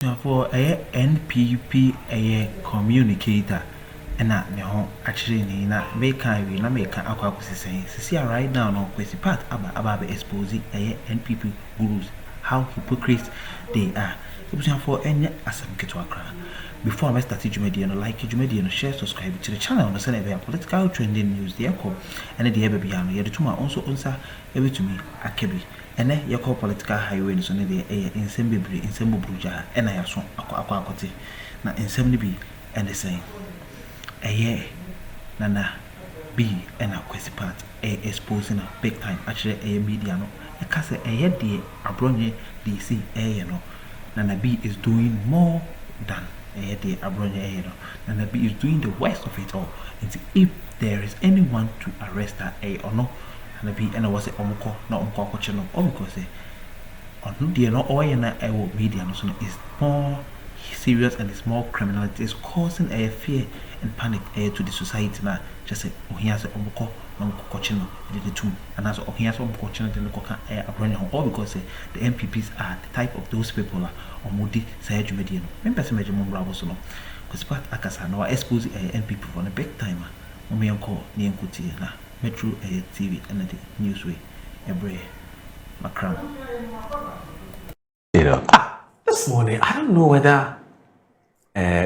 For a NPP a communicator and not no actually na make na make saying see right now no K.Patt about exposing a NPP gurus how hypocrites they are. It was for any asam ketwakra. Before I start Jumedi and like Jumedi and share subscribe to the channel on the Senate political trending news the echo and the baby piano yet to my also answer every to me akebi. And then your political highway so ne in some baby in some bruja and I so akwakote na in some be and the same nana B and a K.Patt exposing a big time actually a media no a case de abronye DC no nana B is doing more than de abronye no nana B is doing the worst of it all. And if there is anyone to arrest her or no and be and I was a omko na omko channel or because on the no or na media no so is more serious and it's more criminality is causing a fear and panic to the society na just say oh here's omko na omko channel the two and as oh here's omko channel the ko kan all because the MPPs are the type of those people or mudi say media no me person meje mo bravo so no K.Patt akasa na expose NPP for the big time o me enko ni enkuti na Metro TV and the Newsway every macram. This morning I don't know whether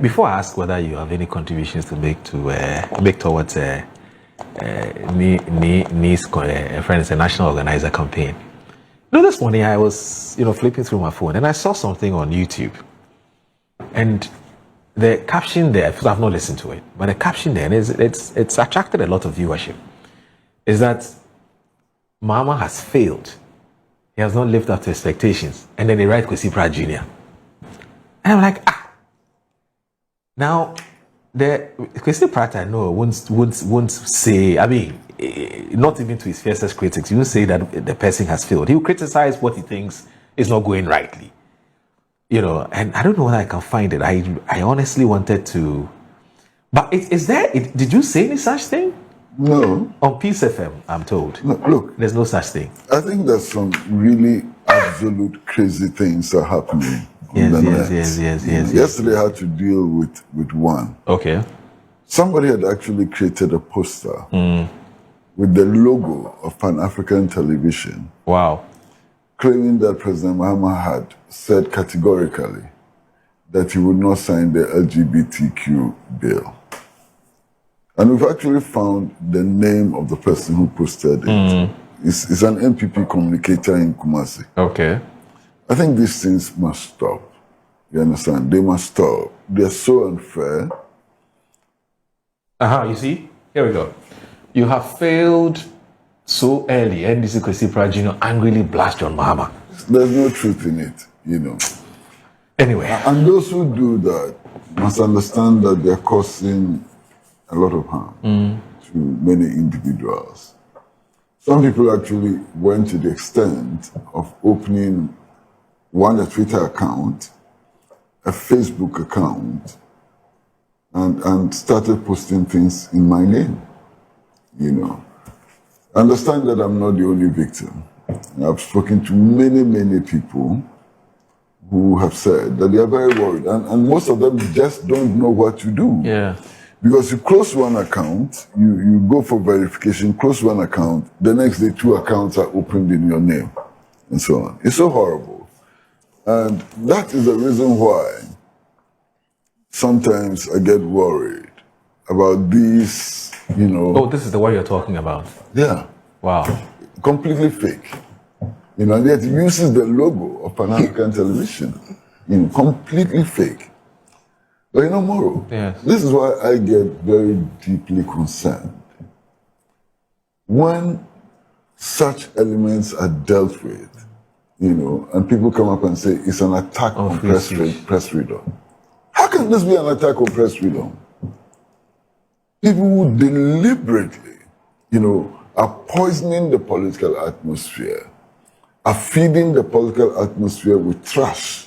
before I ask whether you have any contributions to make towards NIS Friends, a national organizer campaign. This morning I was flipping through my phone and I saw something on YouTube, and the caption there, because I've not listened to it, but the caption there it's attracted a lot of viewership. Is that Mama has failed. He has not lived up to expectations. And then they write K.Patt Jr. And I'm like, Now, the K.Patt I know won't say, I mean, not even to his fiercest critics, he won't say that the person has failed. He will criticize what he thinks is not going rightly. And I don't know whether I can find it. I honestly wanted to. But did you say any such thing? No. On Peace FM, I'm told. No, look. There's no such thing. I think there's some really absolute crazy things are happening on the net. Yes. Yesterday I had to deal with one. Okay. Somebody had actually created a poster with the logo of Pan-African Television. Wow. Claiming that President Mahama had said categorically that he would not sign the LGBTQ bill. And we've actually found the name of the person who posted it. It's an MPP communicator in K.Patt. Okay. I think these things must stop. You understand? They must stop. They're so unfair. You see? Here we go. You have failed so early. NDC K.Patt Jr. angrily blast John Mahama. There's no truth in it, Anyway. And those who do that must understand that they're causing a lot of harm to many individuals. Some people actually went to the extent of opening a Twitter account, a Facebook account, and started posting things in my name. Understand that I'm not the only victim. I've spoken to many people who have said that they are very worried, and most of them just don't know what to do. Yeah. Because you close one account, you go for verification, close one account, the next day 2 accounts are opened in your name, and so on. It's so horrible. And that is the reason why sometimes I get worried about these, Oh, this is the one you're talking about? Yeah. Wow. Completely fake. And yet it uses the logo of Pan-African Television. Completely fake. But Moro, yes. This is why I get very deeply concerned. When such elements are dealt with, and people come up and say it's an attack on press freedom. How can this be an attack on press freedom? People who deliberately, are poisoning the political atmosphere, are feeding the political atmosphere with trash.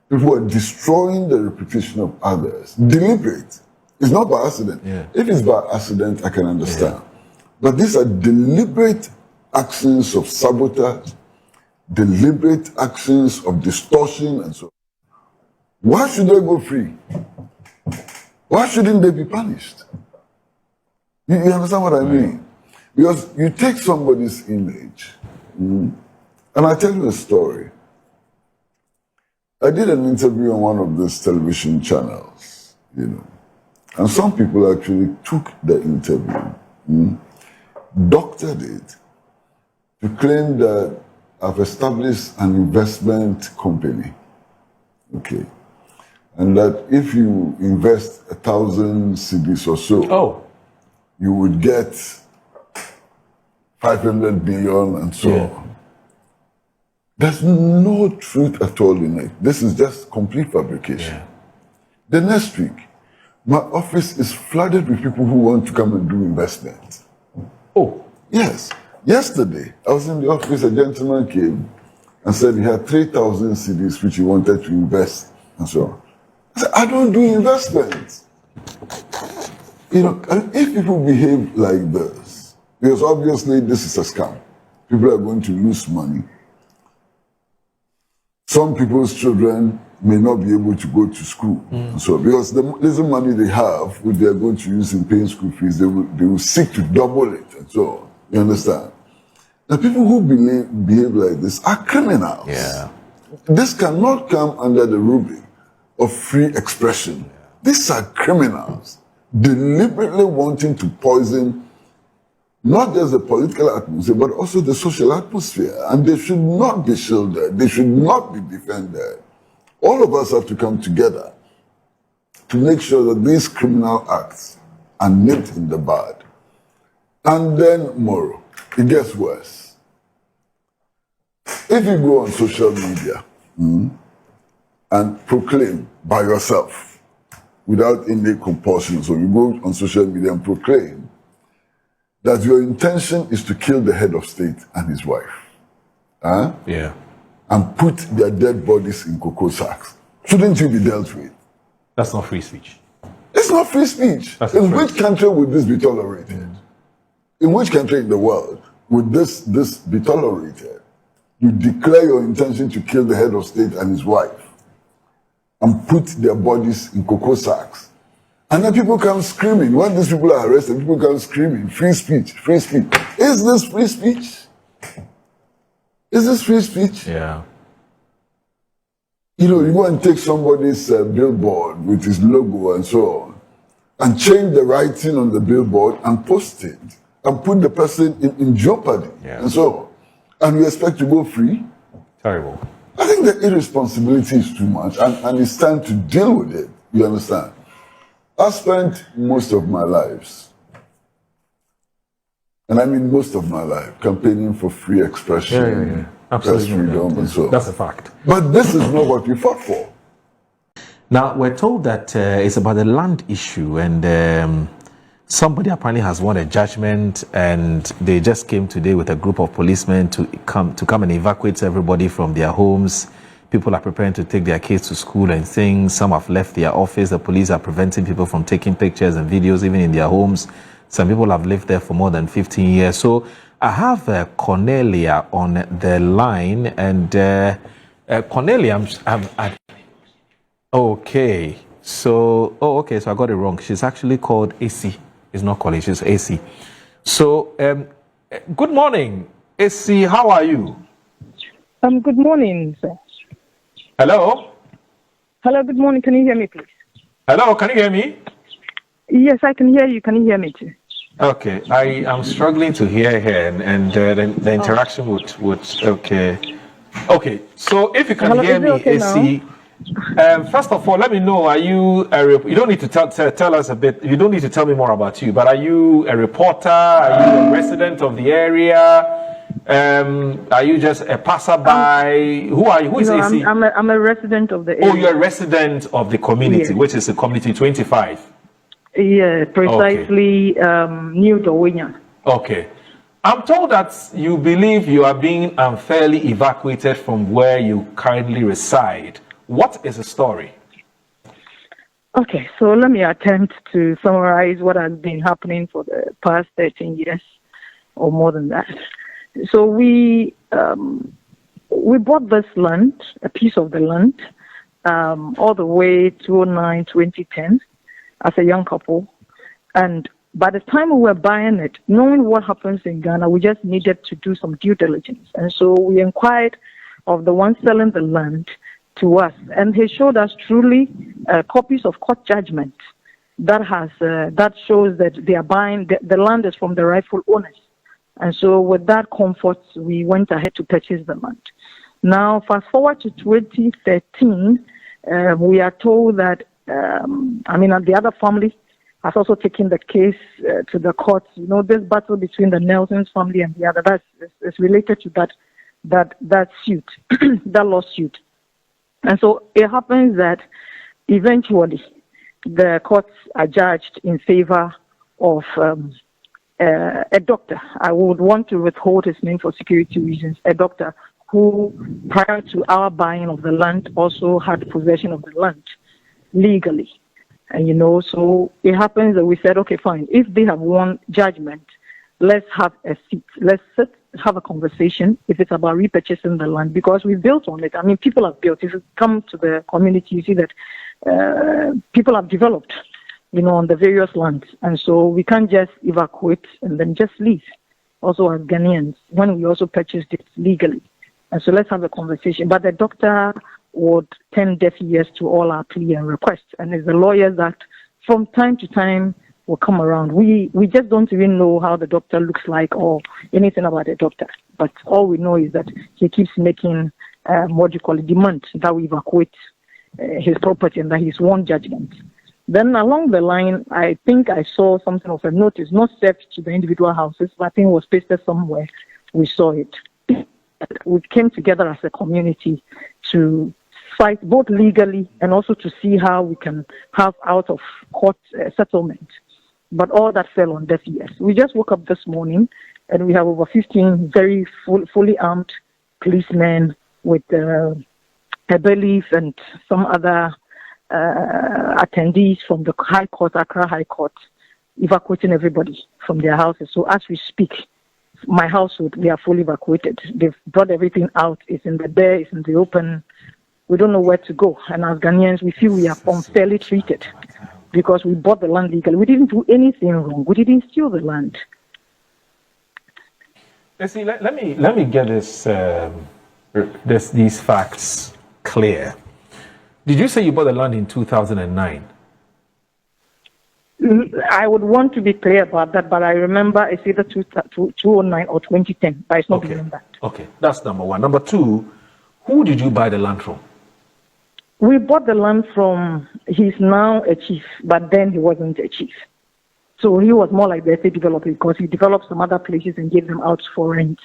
People are destroying the reputation of others. Deliberate. It's not by accident. Yeah. If it's by accident, I can understand. Yeah. But these are deliberate actions of sabotage, deliberate actions of distortion and so on. Why should they go free? Why shouldn't they be punished? You understand what I mean? Because you take somebody's image, and I tell you a story. I did an interview on one of these television channels, and some people actually took the interview, doctored it, to claim that I've established an investment company, okay, and that if you invest 1,000 cedis or so, you would get 500 billion and so on. There's no truth at all in it. This is just complete fabrication. The next week, my office is flooded with people who want to come and do investment. Oh, yes. Yesterday, I was in the office, a gentleman came and said he had 3,000 cedis which he wanted to invest and so on. I said, I don't do investments. And if people behave like this, because obviously this is a scam, people are going to lose money. Some people's children may not be able to go to school. So, because the little money they have, which they are going to use in paying school fees, they will seek to double it and so on. You understand? The people who behave like this are criminals. Yeah. This cannot come under the rubric of free expression. These are criminals deliberately wanting to poison not just the political atmosphere, but also the social atmosphere. And they should not be shielded. They should not be defended. All of us have to come together to make sure that these criminal acts are nipped in the bud. And then, more, it gets worse. If you go on social media and proclaim by yourself, without any compulsion, so you go on social media and proclaim that your intention is to kill the head of state and his wife. And put their dead bodies in cocoa sacks. Shouldn't you be dealt with? That's not free speech. It's not free speech. In which country would this be tolerated? In which country in the world would this be tolerated? You declare your intention to kill the head of state and his wife and put their bodies in cocoa sacks. And then people come screaming. When these people are arrested, people come screaming, free speech, free speech. Is this free speech? Is this free speech? Yeah. You go and take somebody's billboard with his logo and so on, and change the writing on the billboard and post it, and put the person in jeopardy and so on. And we expect to go free? Terrible. I think the irresponsibility is too much, and it's time to deal with it. You understand? I spent most of my lives, and I mean most of my life, campaigning for free expression, press freedom, and so on. That's a fact. But this is not what we fought for. Now, we're told that it's about the land issue, and somebody apparently has won a judgment, and they just came today with a group of policemen to come and evacuate everybody from their homes. People are preparing to take their kids to school and things. Some have left their office. The police are preventing people from taking pictures and videos even in their homes. Some people have lived there for more than 15 years. So I have Cornelia on the line, and Cornelia, okay. So, okay, so I got it wrong. She's actually called AC. It's not college, she's AC. So, good morning, AC. How are you? Good morning, sir. Hello? Hello, good morning. Can you hear me, please? Hello, can you hear me? Yes, I can hear you. Can you hear me too? Okay, I am struggling to hear her, and the interaction would okay. Okay, so if you can hear me, okay AC, first of all, let me know, are you you don't need to tell us a bit, you don't need to tell me more about you, but are you a reporter? Are you a resident of the area? Are you just a passerby? Who are you? Who is AC? I'm a resident of the area. Oh, you're a resident of the community, which is the community 25. Yeah, precisely, New Dowenya. Okay. I'm told that you believe you are being unfairly evacuated from where you currently reside. What is the story? Okay, so let me attempt to summarize what has been happening for the past 13 years or more than that. So we bought this land, a piece of the land, all the way 2009, 2010 as a young couple. And by the time we were buying it, knowing what happens in Ghana, we just needed to do some due diligence. And so we inquired of the one selling the land to us. And he showed us truly copies of court judgment that shows that they are buying, the land is from the rightful owners. And so with that comfort, we went ahead to purchase the land. Now, fast forward to 2013, we are told that, the other family has also taken the case to the courts. You know, this battle between the Nelson's family and the other, that's related to that suit, that lawsuit. And so it happens that eventually the courts are judged in favor of a doctor. I would want to withhold his name for security reasons. A doctor who, prior to our buying of the land, also had possession of the land legally. And, so it happens that we said, okay, fine. If they have won judgment, let's have a seat. Let's sit, have a conversation if it's about repurchasing the land, because we built on it. I mean, people have built. If you come to the community, you see that people have developed, on the various lands. And so we can't just evacuate and then just leave. Also as Ghanaians, when we also purchased it legally. And so let's have a conversation. But the doctor would turn deaf ears to all our plea and requests. And it's the lawyers that from time to time will come around. We just don't even know how the doctor looks like or anything about the doctor. But all we know is that he keeps making, demand that we evacuate his property and that he's won judgment. Then along the line, I think I saw something of a notice, not served to the individual houses, but I think it was pasted somewhere. We saw it. We came together as a community to fight both legally and also to see how we can have out of court settlement. But all that fell on deaf ears. We just woke up this morning and we have over 15 very fully armed policemen with a bailiff and some other attendees from the High Court, Accra High Court, evacuating everybody from their houses. So as we speak, my household, we are fully evacuated. They've brought everything out. It's in the bare, it's in the open. We don't know where to go. And as Ghanaians, we feel we are unfairly treated because we bought the land legally. We didn't do anything wrong. We didn't steal the land. Let's see, let me get these facts clear. Did you say you bought the land in 2009? I would want to be clear about that, but I remember it's either 2009 or 2010, but it's not beyond that. Okay, that's number one. Number two, who did you buy the land from? We bought the land from, he's now a chief, but then he wasn't a chief. So he was more like the estate developer because he developed some other places and gave them out for rent.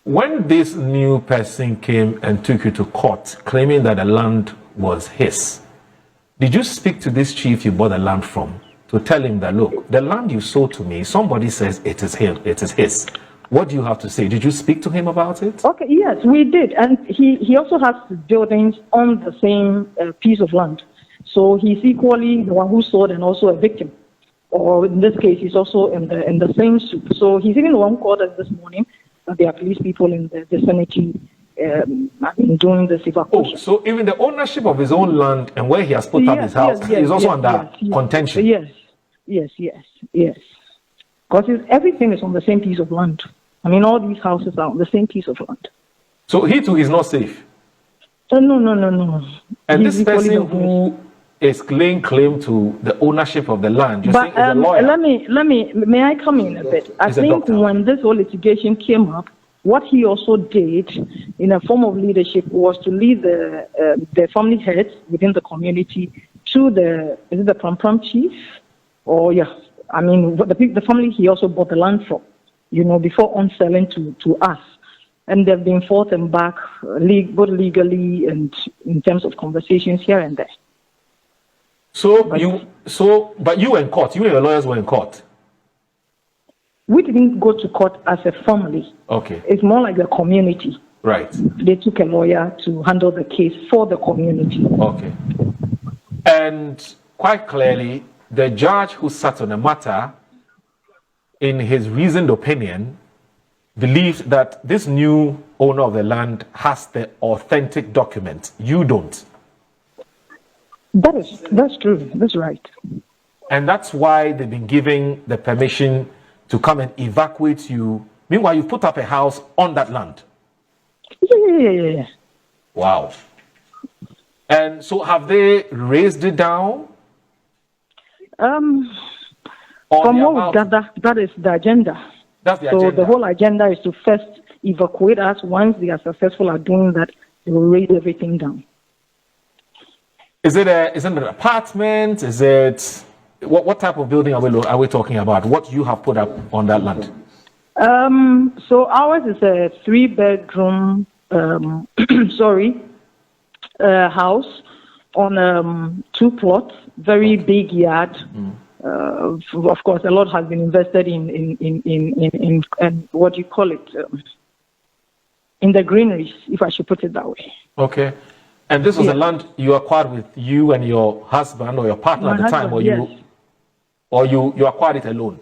When this new person came and took you to court claiming that the land was his, did you speak to this chief you bought the land from to tell him that, look, the land you sold to me, somebody says it is his. What do you have to say? Did you speak to him about it? Okay, yes, we did. And he also has buildings on the same piece of land. So he's equally the one who sold and also a victim. Or in this case, he's also in the same suit. So he's even the one who called us this morning. There are police people in the vicinity doing this evacuation. Oh, so even the ownership of his own land and where he has put up his house is also under contention? Yes. Because everything is on the same piece of land. I mean, all these houses are on the same piece of land. So he too is not safe? No. And this person who is laying claim to the ownership of the land, you think is a lawyer? May I come in a bit? I think when this whole litigation came up, what he also did in a form of leadership was to lead the family heads within the community to the Pram chief, the family he also bought the land from, before on selling to us. And they've been forth and back, both legally and in terms of conversations here and there. But you were in court. You and your lawyers were in court. We didn't go to court as a family. Okay. It's more like the community. Right. They took a lawyer to handle the case for the community. Okay. And quite clearly, the judge who sat on the matter, in his reasoned opinion, believed that this new owner of the land has the authentic document. You don't. That's true. That's right. And that's why they've been giving the permission to come and evacuate you. Meanwhile, you put up a house on that land. Yeah. Wow. And so have they raised it down? From what we gather, that is the agenda. That's the agenda. So the whole agenda is to first evacuate us. Once they are successful at doing that, they will raise everything down. Is it an apartment? Is it what type of building are we talking about? What you have put up on that land? So ours is a 3-bedroom house on 2 plots, very big yard. Of course, a lot has been invested in what do you call it? In the greeneries, if I should put it that way. Okay. And this was a land you acquired with you and your husband or your partner at the time, or you acquired it alone?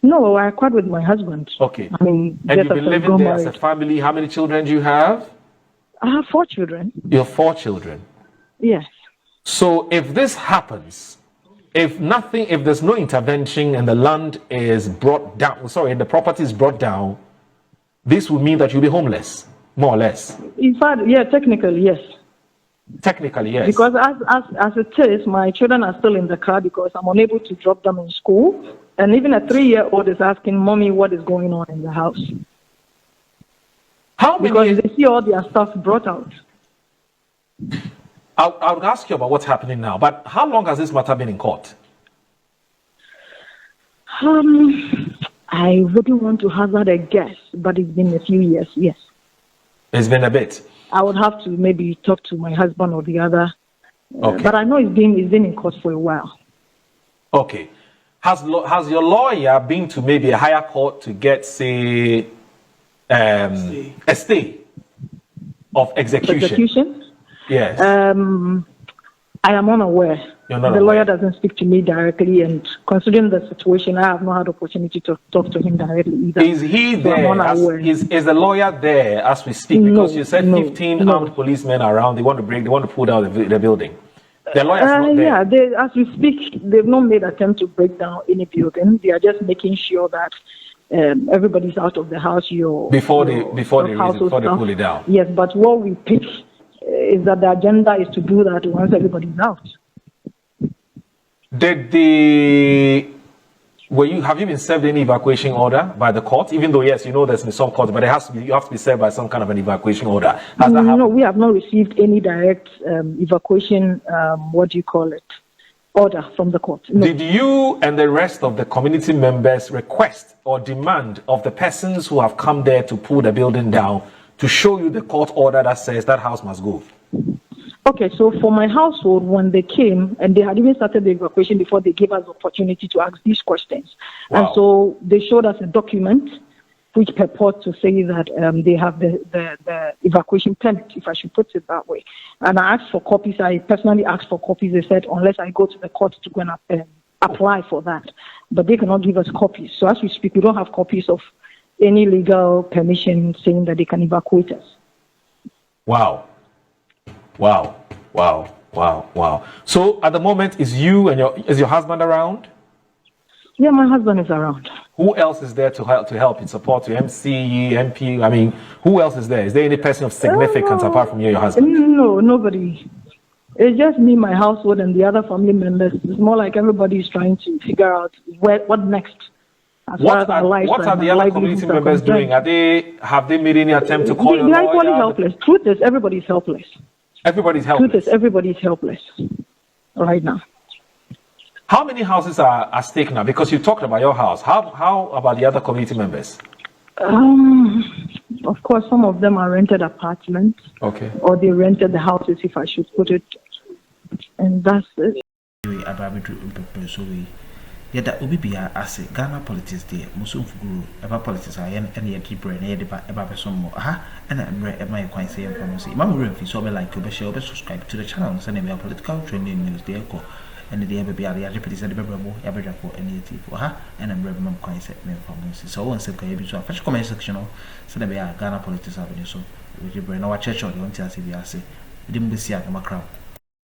No, I acquired with my husband. Okay. I mean, and you've been living there as a family. How many children do you have? I have 4 children. You have 4 children? Yes. So if this happens, if there's no intervention and the land is brought down, the property is brought down, this would mean that you'll be homeless, more or less. In fact, yeah, technically, yes. Technically, yes. Because as it is, my children are still in the car because I'm unable to drop them in school. And even a 3-year-old is asking, Mommy, what is going on in the house? Because they see all their stuff brought out. I would ask you about what's happening now, but how long has this matter been in court? I wouldn't want to hazard a guess, but it's been a few years, yes. It's been a bit. I would have to maybe talk to my husband or the other. Okay. But I know it's been in court for a while. Okay. Has your lawyer been to maybe a higher court to get, say, a stay of execution? Execution? Yes. I am unaware. You're not the aware. Lawyer doesn't speak to me directly, and considering the situation, I have not had opportunity to talk to him directly either. Is he there? Is the lawyer there as we speak? Because you said 15 armed policemen around. They want to pull down the building. The lawyer's not there. Yeah, as we speak, they've not made attempt to break down any building. They are just making sure that everybody's out of the house. Before they pull it down. Yes, but what we pick is that the agenda is to do that once everybody's out. Have you been served any evacuation order by the court? Even though, yes, you know there's been some court, but you have to be served by some kind of an evacuation order. Has that happened? No, we have not received any direct evacuation, order from the court. No. Did you and the rest of the community members request or demand of the persons who have come there to pull the building down to show you the court order that says that house must go? Okay, so for my household, when they came, and they had even started the evacuation before they gave us the opportunity to ask these questions. Wow. And so they showed us a document which purports to say that they have the evacuation permit, if I should put it that way. And I asked for copies. I personally asked for copies. They said, unless I go to the court to go and apply for that. But they cannot give us copies. So as we speak, we don't have copies of any legal permission saying that they can evacuate us. Wow. So at the moment, is your husband around? Yeah, my husband is around. Who else is there to help in support you? MC, MP? I mean, who else is there? Is there any person of significance apart from you and your husband? No, nobody. It's just me, my household, and the other family members. It's more like everybody is trying to figure out what next. What are the other community members doing? Have they made any attempt to call your lawyer? They are equally helpless. Truth is, everybody's helpless. Everybody's helpless. Truth is, everybody's helpless right now. How many houses are at stake now? Because you talked about your house. How about the other community members? Of course, some of them are rented apartments. Okay. Or they rented the houses, if I should put it. And that's it. Yeah, that will be as a Ghana politics there. Muslim guru about politics. I any keeper and about some more. And I'm my quite saying from say, Mamma, if you saw me like you, be subscribe to the channel and send me a political training news there. and the baby are the deputy said the Bravo, Aberjapo, and the for her, and a brave mum quite said me from so on said Kayabi. So, first comment section, so that we are Ghana politics avenue. So, we bring our church or the Ontario CBRC. We didn't be see at the macro.